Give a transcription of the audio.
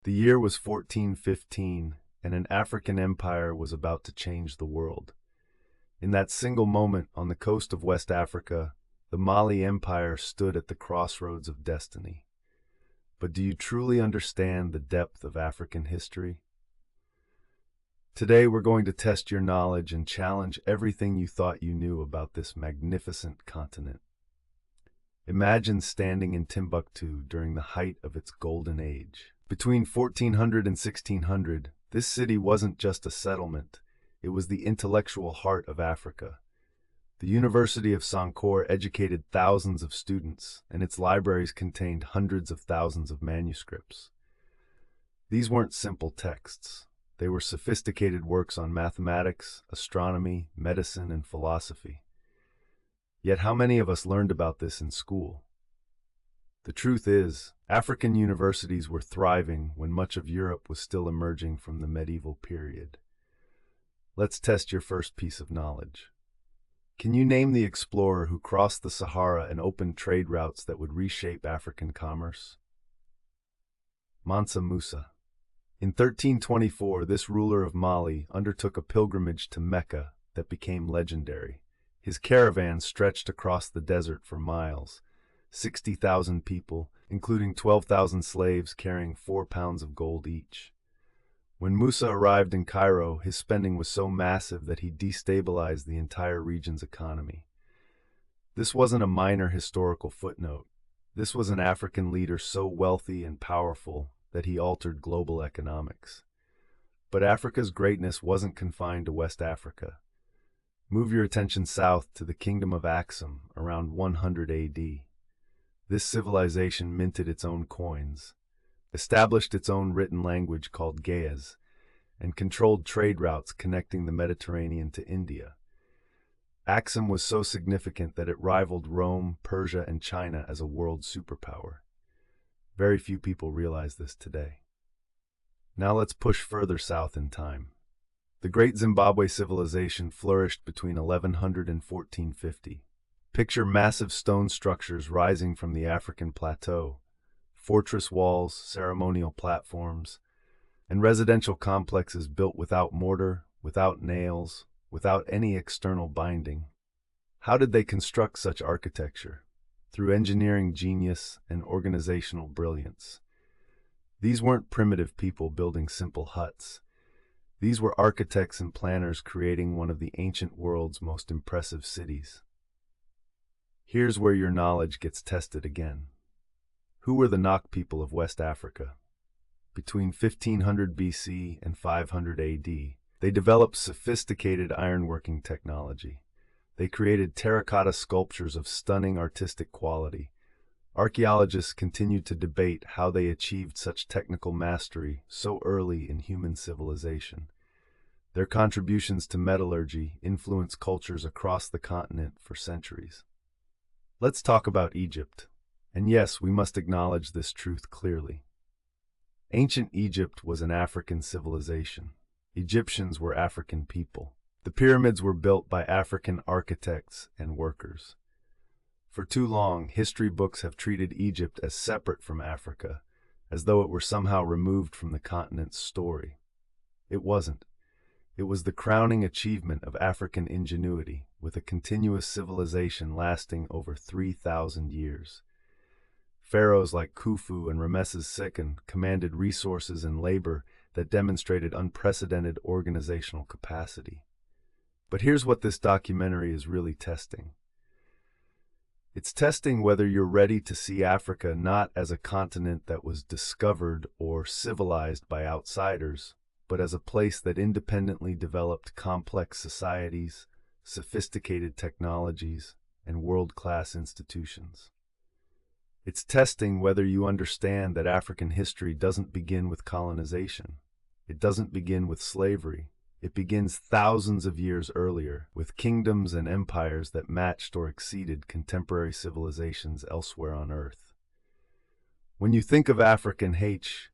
The year was 1415, and an African empire was about to change the world. In that single moment on the coast of West Africa, the Mali Empire stood at the crossroads of destiny. But do you truly understand the depth of African history? Today we're going to test your knowledge and challenge everything you thought you knew about this magnificent continent. Imagine standing in Timbuktu during the height of its golden age. Between 1400 and 1600, this city wasn't just a settlement, it was the intellectual heart of Africa. The University of Sankore educated thousands of students, and its libraries contained hundreds of thousands of manuscripts. These weren't simple texts. They were sophisticated works on mathematics, astronomy, medicine, and philosophy. Yet how many of us learned about this in school? The truth is, African universities were thriving when much of Europe was still emerging from the medieval period. Let's test your first piece of knowledge. Can you name the explorer who crossed the Sahara and opened trade routes that would reshape African commerce? Mansa Musa. In 1324, this ruler of Mali undertook a pilgrimage to Mecca that became legendary. His caravan stretched across the desert for miles. 60,000 people, including 12,000 slaves carrying 4 pounds of gold each. When Musa arrived in Cairo, his spending was so massive that he destabilized the entire region's economy. This wasn't a minor historical footnote. This was an African leader so wealthy and powerful that he altered global economics. But Africa's greatness wasn't confined to West Africa. Move your attention south to the Kingdom of Axum around 100 AD. This civilization minted its own coins, established its own written language called Ge'ez, and controlled trade routes connecting the Mediterranean to India. Axum was so significant that it rivaled Rome, Persia, and China as a world superpower. Very few people realize this today. Now let's push further south in time. The great Zimbabwe civilization flourished between 1100 and 1450. Picture massive stone structures rising from the African plateau, fortress walls, ceremonial platforms, and residential complexes built without mortar, without nails, without any external binding. How did they construct such architecture? Through engineering genius and organizational brilliance. These weren't primitive people building simple huts. These were architects and planners creating one of the ancient world's most impressive cities. Here's where your knowledge gets tested again. Who were the Nok people of West Africa? Between 1500 BC and 500 AD, they developed sophisticated ironworking technology. They created terracotta sculptures of stunning artistic quality. Archaeologists continue to debate how they achieved such technical mastery so early in human civilization. Their contributions to metallurgy influenced cultures across the continent for centuries. Let's talk about Egypt. And yes, we must acknowledge this truth clearly. Ancient Egypt was an African civilization. Egyptians were African people. The pyramids were built by African architects and workers. For too long, history books have treated Egypt as separate from Africa, as though it were somehow removed from the continent's story. It wasn't. It was the crowning achievement of African ingenuity, with a continuous civilization lasting over 3,000 years. Pharaohs like Khufu and Ramesses II commanded resources and labor that demonstrated unprecedented organizational capacity. But here's what this documentary is really testing. It's testing whether you're ready to see Africa not as a continent that was discovered or civilized by outsiders, but as a place that independently developed complex societies, sophisticated technologies, and world-class institutions. It's testing whether you understand that African history doesn't begin with colonization. It doesn't begin with slavery. It begins thousands of years earlier, with kingdoms and empires that matched or exceeded contemporary civilizations elsewhere on Earth. When you think of African H,